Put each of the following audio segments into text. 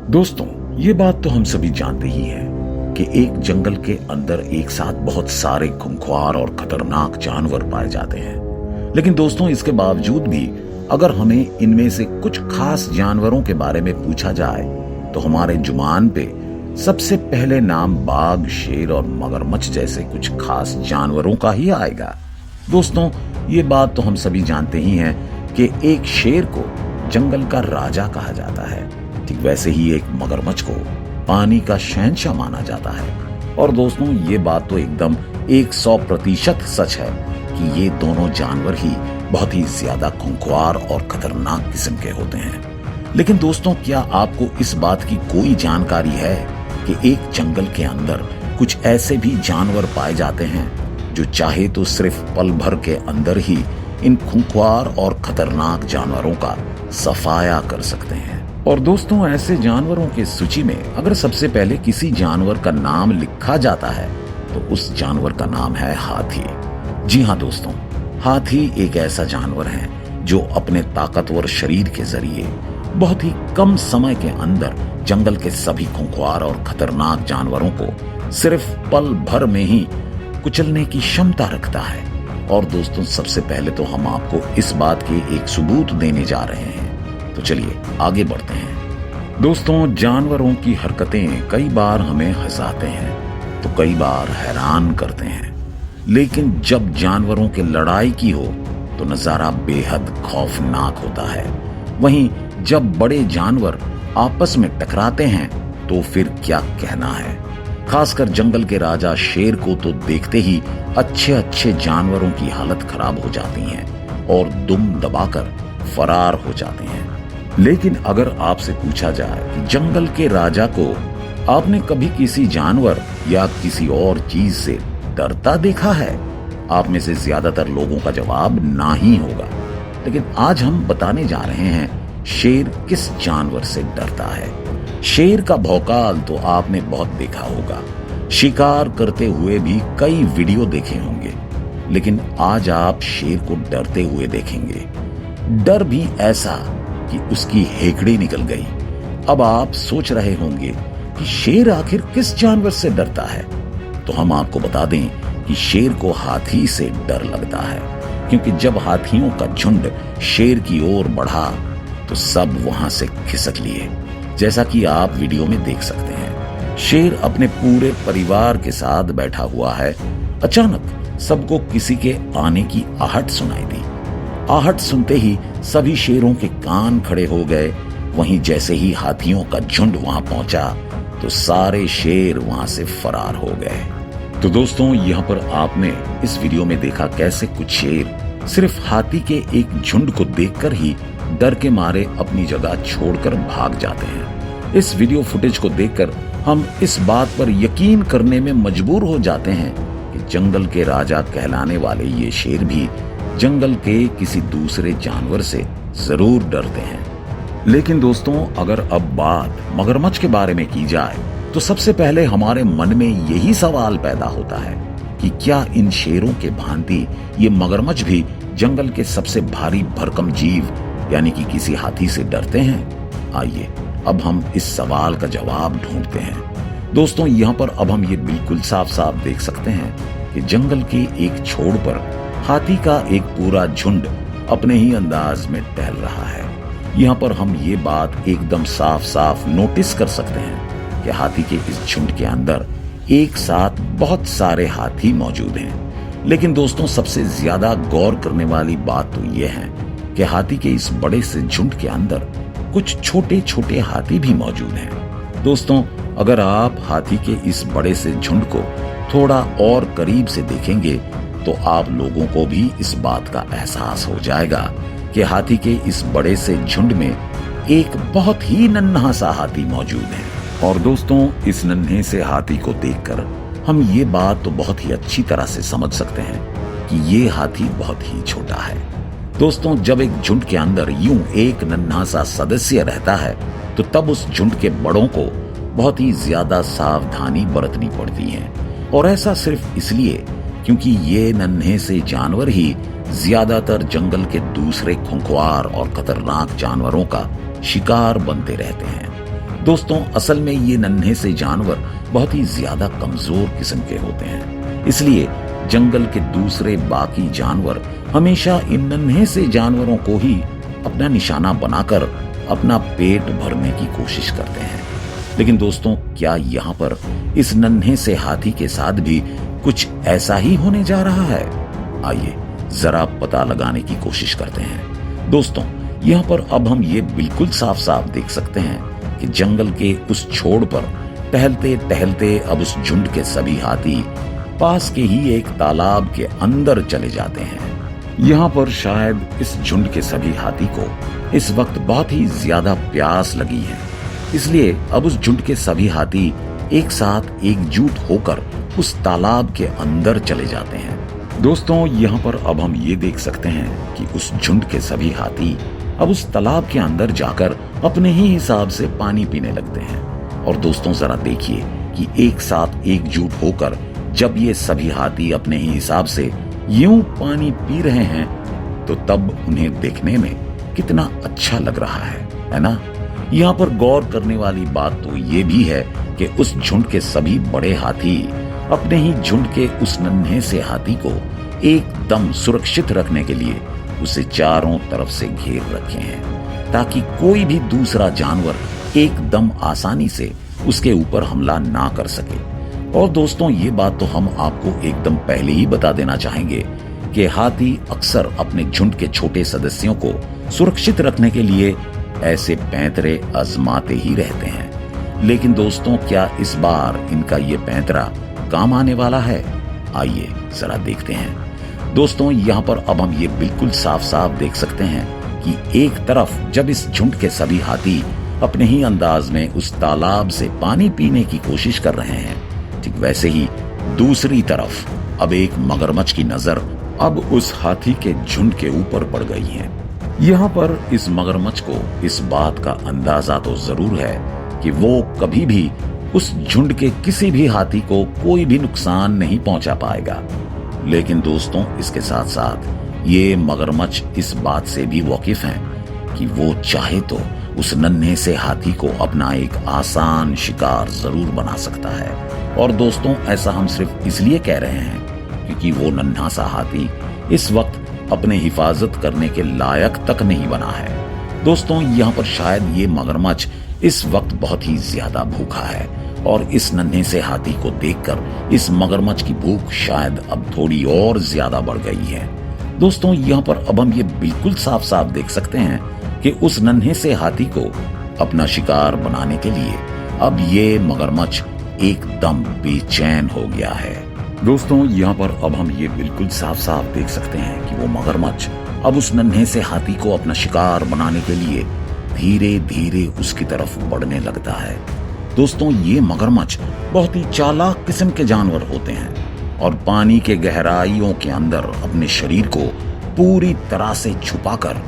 दोस्तों, ये बात तो हम सभी जानते ही हैं कि एक जंगल के अंदर एक साथ बहुत सारे खूंखार और खतरनाक जानवर पाए जाते हैं। लेकिन दोस्तों, इसके बावजूद भी अगर हमें इनमें से कुछ खास जानवरों के बारे में पूछा जाए तो हमारे जुबान पे सबसे पहले नाम बाघ, शेर और मगरमच्छ जैसे कुछ खास जानवरों का ही आएगा। दोस्तों, ये बात तो हम सभी जानते ही हैं कि एक शेर को जंगल का राजा कहा जाता है, ठीक वैसे ही एक मगरमच्छ को पानी का शहंशाह माना जाता है। और दोस्तों, ये बात तो एकदम 100% सच है कि ये दोनों जानवर ही बहुत ही ज्यादा खूंखार और खतरनाक किस्म के होते हैं। लेकिन दोस्तों, क्या आपको इस बात की कोई जानकारी है कि एक जंगल के अंदर कुछ ऐसे भी जानवर पाए जाते हैं जो चाहे तो सिर्फ पल भर के अंदर ही इन खूंखार और खतरनाक जानवरों का सफाया कर सकते हैं। और दोस्तों, ऐसे जानवरों की सूची में अगर सबसे पहले किसी जानवर का नाम लिखा जाता है तो उस जानवर का नाम है हाथी। जी हाँ दोस्तों, हाथी एक ऐसा जानवर है जो अपने ताकतवर शरीर के जरिए बहुत ही कम समय के अंदर जंगल के सभी खूंखार और खतरनाक जानवरों को सिर्फ पल भर में ही कुचलने की क्षमता रखता है। और दोस्तों, सबसे पहले तो हम आपको इस बात के एक सबूत देने जा रहे हैं, तो चलिए आगे बढ़ते हैं। दोस्तों, जानवरों की हरकतें कई बार हमें हंसाते हैं तो कई बार हैरान करते हैं, लेकिन जब जानवरों की लड़ाई की हो तो नजारा बेहद खौफनाक होता है। वहीं जब बड़े जानवर आपस में टकराते हैं तो फिर क्या कहना है। खासकर जंगल के राजा शेर को तो देखते ही अच्छे अच्छे जानवरों की हालत खराब हो जाती है और दुम दबाकर फरार हो जाते हैं। लेकिन अगर आपसे पूछा जाए कि जंगल के राजा को आपने कभी किसी जानवर या किसी और चीज से डरता देखा है, आप में से ज्यादातर लोगों का जवाब ना ही होगा। लेकिन आज हम बताने जा रहे हैं शेर किस जानवर से डरता है। शेर का भौकाल तो आपने बहुत देखा होगा, शिकार करते हुए भी कई वीडियो देखे होंगे, लेकिन आज आप शेर को डरते हुए देखेंगे। डर भी ऐसा कि उसकी हेकड़ी निकल गई। अब आप सोच रहे होंगे कि शेर आखिर किस जानवर से डरता है, तो हम आपको बता दें कि शेर को हाथी से डर लगता है, क्योंकि जब हाथियों का झुंड शेर की ओर बढ़ा तो सब वहां से खिसक लिए, जैसा कि आप वीडियो में देख सकते हैं। शेर अपने पूरे परिवार के साथ बैठा हुआ है। अचानक सबको किसी के आने की आहट सुनाई दी। आहट सुनते ही सभी शेरों के कान खड़े हो गए। वहीं जैसे ही हाथियों का झुंड वहां पहुंचा तो सारे शेर वहां से फरार हो गए। तो दोस्तों, यहाँ पर आपने इस वीडियो में देखा कैसे कुछ शेर सिर्फ हाथी के एक झुंड को देखकर ही डर के मारे अपनी जगह छोड़कर भाग जाते हैं। इस वीडियो फुटेज को देखकर हम इस बात पर यकीन करने में मजबूर हो जाते हैं कि जंगल के राजा कहलाने वाले ये शेर भी जंगल के किसी दूसरे जानवर से जरूर डरते हैं। लेकिन दोस्तों, अगर अब बात मगरमच्छ के बारे में की जाए तो सबसे पहले हमारे मन में यही सवाल पैदा होता है कि क्या इन शेरों के भांति ये मगरमच्छ भी जंगल के सबसे भारी भरकम जीव यानी कि किसी हाथी से डरते हैं। आइए अब हम इस सवाल का जवाब ढूंढते हैं। दोस्तों, यहाँ पर अब हम ये बिल्कुल साफ साफ देख सकते हैं कि जंगल के एक छोर पर हाथी का एक पूरा झुंड अपने ही अंदाज में टहल रहा है। यहाँ पर हम ये बात एकदम साफ साफ नोटिस कर सकते हैं कि हाथी के इस झुंड के अंदर एक साथ बहुत सारे हाथी मौजूद हैं। लेकिन दोस्तों, सबसे ज्यादा गौर करने वाली बात तो ये है कि हाथी के इस बड़े से झुंड के अंदर कुछ छोटे छोटे हाथी भी मौजूद हैं। दोस्तों, अगर आप हाथी के इस बड़े से झुंड को थोड़ा और करीब से देखेंगे तो आप लोगों को भी इस बात का एहसास हो जाएगा कि हाथी के इस बड़े से झुंड में एक बहुत ही नन्हा सा हाथी मौजूद है। और दोस्तों, इस नन्हे से हाथी को देखकर हम ये बात तो बहुत ही अच्छी तरह से समझ सकते हैं कि ये हाथी बहुत ही छोटा है। दोस्तों, जब एक झुंड के अंदर यूं एक नन्हा सा सदस्य रहता है तो तब उस झुंड के बड़ों को बहुत ही ज्यादा सावधानी बरतनी पड़ती है। और ऐसा सिर्फ इसलिए क्योंकि ये नन्हे से जानवर ही ज्यादातर जंगल के दूसरे खूंखार और खतरनाक जानवरों का शिकार बनते रहते हैं। दोस्तों असल में ये नन्हे से जानवर बहुत ही ज्यादा कमजोर किस्म के होते हैं, इसलिए जंगल के दूसरे बाकी जानवर हमेशा इन नन्हे से जानवरों को ही अपना निशाना बनाकर अपना पेट भरने की कोशिश करते हैं। लेकिन दोस्तों क्या यहाँ पर इस नन्हे से हाथी के साथ भी कुछ ऐसा ही होने जा रहा है? आइए जरा पता लगाने की कोशिश करते हैं। दोस्तों यहाँ पर अब हम ये बिल्कुल साफ साफ देख सकते हैं कि जंगल के उस छोर पर टहलते टहलते अब उस झुंड के सभी हाथी पास के ही एक तालाब के अंदर चले जाते हैं। यहाँ पर शायद इस झुंड के सभी हाथी को इस वक्त बहुत ही ज्यादा प्यास लगी है, इसलिए अब उस झुंड के सभी हाथी एक साथ एकजुट होकर उस तालाब के अंदर चले जाते हैं। दोस्तों यहाँ पर अब हम ये देख सकते हैं कि उस झुंड के सभी हाथी अब उस तालाब के अंदर जाकर अपने ही हिसाब से पानी पीने लगते हैं। और दोस्तों जरा देखिए कि एक साथ एकजुट होकर जब ये सभी हाथी अपने ही हिसाब से यूं पानी पी रहे हैं तो तब उन्हें देखने में कितना अच्छा लग रहा है ना? यहाँ पर गौर करने वाली बात तो ये भी है कि उस झुंड के सभी बड़े हाथी अपने ही झुंड के उस नन्हे से हाथी को एकदम सुरक्षित रखने के लिए उसे चारों तरफ से घेर रखे हैं, ताकि कोई भी दूसरा जानवर एकदम आसानी से उसके ऊपर हमला ना कर सके। और दोस्तों ये बात तो हम आपको एकदम पहले ही बता देना चाहेंगे कि हाथी अक्सर अपने झुंड के छोटे सदस्यों को सुरक्षित रखने के लिए ऐसे पैंतरे आजमाते ही रहते हैं। लेकिन दोस्तों क्या इस बार इनका ये पैंतरा काम आने वाला है? आइए जरा देखते हैं। दोस्तों यहाँ पर अब हम ये बिल्कुल साफ साफ देख सकते हैं कि एक तरफ जब इस झुंड के सभी हाथी अपने ही अंदाज में उस तालाब से पानी पीने की कोशिश कर रहे हैं, ठीक वैसे ही दूसरी तरफ अब एक मगरमच्छ की नजर अब उस हाथी के झुंड के ऊपर पड़ गई है। यहाँ पर इस मगरमच्छ को इस बात का अंदाजा तो जरूर है कि वो कभी भी उस झुंड के किसी भी हाथी को कोई भी नुकसान नहीं पहुंचा पाएगा। लेकिन दोस्तों इसके साथ साथ ये मगरमच्छ इस बात से भी वाकिफ है कि वो चाहे तो उस नन्हे से हाथी को अपना एक आसान शिकार जरूर बना सकता है। और दोस्तों ऐसा हम सिर्फ इसलिए कह रहे हैं क्योंकि वो नन्हा सा हाथी इस वक्त अपने हिफाजत करने के लायक तक नहीं बना है। दोस्तों यहाँ पर शायद ये मगरमच्छ इस वक्त बहुत ही ज्यादा भूखा है और इस नन्हे से हाथी को देखकर इस मगरमच्छ की भूख शायद अब थोड़ी और ज्यादा बढ़ गई है। दोस्तों यहाँ पर अब हम ये बिल्कुल साफ साफ देख सकते हैं कि उस नन्हे से हाथी को अपना शिकार बनाने के लिए अब ये मगरमच्छ एकदम बेचैन हो गया है। दोस्तों यहाँ पर अब हम ये बिल्कुल साफ साफ देख सकते हैं कि वो मगरमच्छ अब उस नन्हे से हाथी को अपना शिकार बनाने के लिए धीरे धीरे उसकी तरफ बढ़ने लगता है। दोस्तों ये मगरमच्छ बहुत ही चालाक किस्म के जानवर होते हैं और पानी के गहराइयों के अंदर अपने शरीर को पूरी तरह से छुपाकर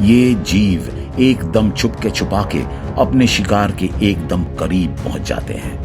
ये जीव एकदम छुपा के अपने शिकार के एकदम करीब पहुंच जाते हैं।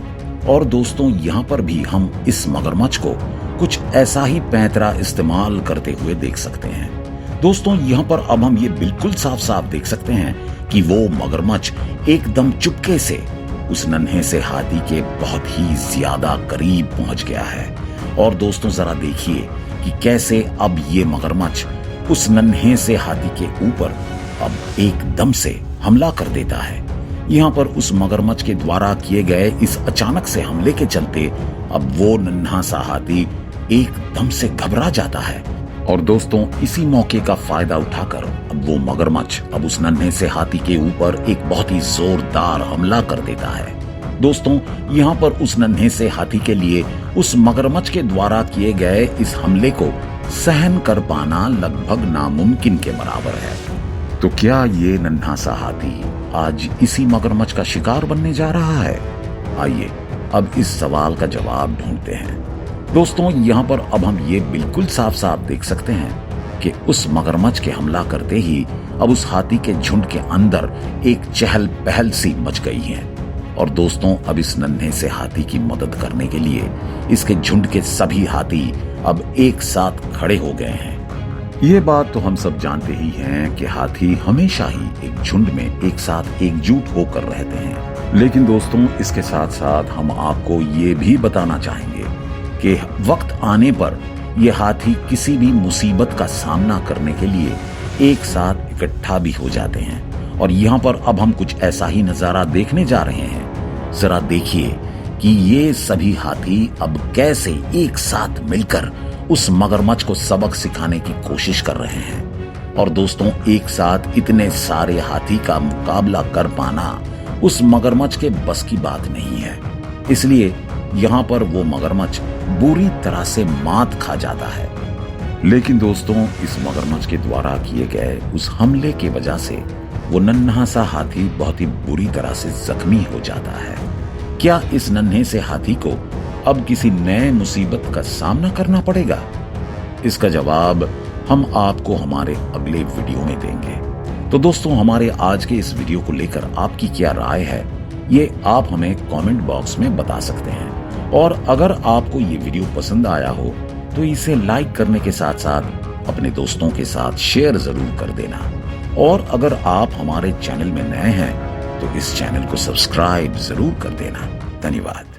और दोस्तों यहाँ पर भी हम इस मगरमच्छ को कुछ ऐसा ही पैंतरा इस्तेमाल करते हुए देख सकते हैं। दोस्तों यहाँ पर अब हम ये बिल्कुल साफ साफ देख सकते हैं कि वो मगरमच्छ एकदम चुपके से उस नन्हे से हाथी के बहुत ही ज्यादा करीब पहुंच गया है। और दोस्तों जरा देखिए कि कैसे अब ये मगरमच्छ उस नन्हे से हाथी के ऊपर अब एकदम से हमला कर देता है। यहाँ पर उस मगरमच्छ के द्वारा किए गए इस अचानक से हमले के चलते अब वो नन्हा सा हाथी एकदम से घबरा जाता है। और दोस्तों इसी मौके का फायदा उठाकर अब वो मगरमच्छ अब उस नन्हे से हाथी के ऊपर एक बहुत ही जोरदार हमला कर देता है। दोस्तों यहाँ पर उस नन्हे से हाथी के लिए उस मगरमच्छ के द्वारा किए गए इस हमले को सहन कर पाना लगभग नामुमकिन के बराबर है। तो क्या ये नन्हा सा हाथी आज इसी मगरमच्छ का शिकार बनने जा रहा है? आइए अब इस सवाल का जवाब ढूंढते हैं। दोस्तों यहाँ पर अब हम ये बिल्कुल साफ साफ देख सकते हैं कि उस मगरमच्छ के हमला करते ही अब उस हाथी के झुंड के अंदर एक चहल पहल सी मच गई है। और दोस्तों अब इस नन्हे से हाथी की मदद करने के लिए इसके झुंड के सभी हाथी अब एक साथ खड़े हो गए हैं। ये बात तो हम सब जानते ही हैं कि हाथी हमेशा ही एक झुंड में एक साथ एकजुट होकर रहते हैं। लेकिन दोस्तों इसके साथ साथ हम आपको ये भी बताना चाहेंगे कि वक्त आने पर ये हाथी किसी भी मुसीबत का सामना करने के लिए एक साथ इकट्ठा भी हो जाते हैं। और यहाँ पर अब हम कुछ ऐसा ही नजारा देखने जा रहे हैं। जरा देखिए कि ये सभी हाथी अब कैसे एक साथ मिलकर उस मगरमच्छ को सबक सिखाने की कोशिश कर रहे हैं। और दोस्तों एक साथ इतने सारे हाथी का मुकाबला कर पाना उस मगरमच्छ के बस की बात नहीं है। इसलिए यहाँ पर वो मगरमच्छ बुरी तरह से मात खा जाता है। लेकिन दोस्तों इस मगरमच्छ के द्वारा किए गए उस हमले की वजह से वो नन्हा सा हाथी बहुत ही बुरी तरह से जख्मी हो जाता है। क्या इस नन्हे से हाथी को अब किसी नए मुसीबत का सामना करना पड़ेगा? इसका जवाब हम आपको हमारे अगले वीडियो में देंगे। तो दोस्तों हमारे आज के इस वीडियो को लेकर आपकी क्या राय है ये आप हमें कमेंट बॉक्स में बता सकते हैं। और अगर आपको ये वीडियो पसंद आया हो तो इसे लाइक करने के साथ साथ अपने दोस्तों के साथ शेयर जरूर कर देना। और अगर आप हमारे चैनल में नए हैं तो इस चैनल को सब्सक्राइब जरूर कर देना। धन्यवाद।